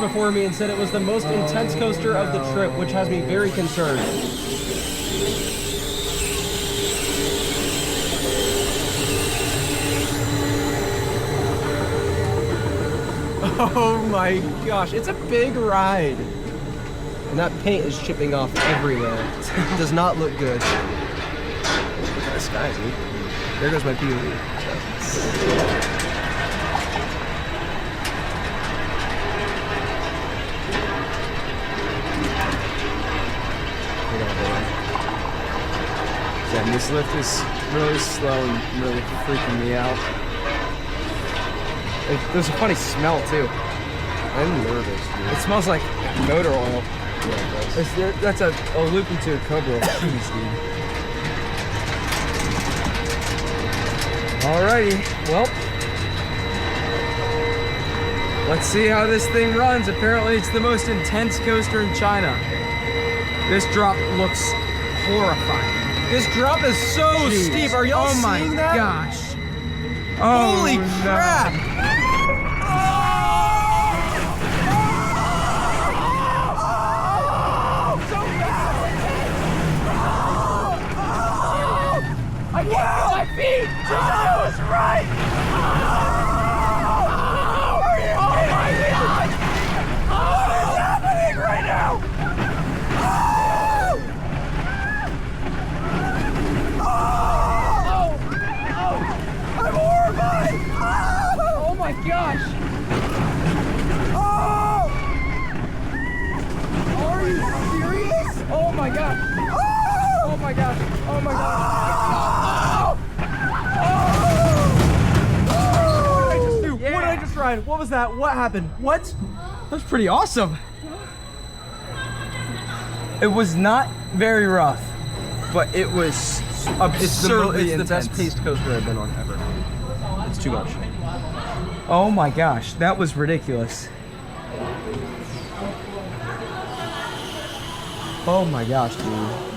before me and said it was the most intense coaster of the trip, which has me very concerned. Oh my gosh, it's a big ride. And that paint is chipping off everywhere. It does not look good. Look at the sky, dude. There goes my POV. Yeah, this lift is really slow and really freaking me out. There's a funny smell too. I'm nervous, dude. It smells like motor oil. Yeah, it does. That's a loop into a Cobra. Jeez, dude. Alrighty, well, let's see how this thing runs. Apparently it's the most intense coaster in China. This drop looks horrifying. This drop is so steep. Are y'all seeing that? Oh my gosh. Oh, holy crap. No. I can't feel my feet! I was right! Oh my God! What is happening right now? I'm horrified! Oh my gosh! Are you serious? Oh my God! Oh my gosh! Oh my gosh! What did I just do? What did I just ride? What was that? What happened? What? That was pretty awesome. It was not very rough, but it was absurdly It's the best intense. paced coaster I've been on ever. It's too much. Oh my gosh, that was ridiculous. Oh my gosh, dude.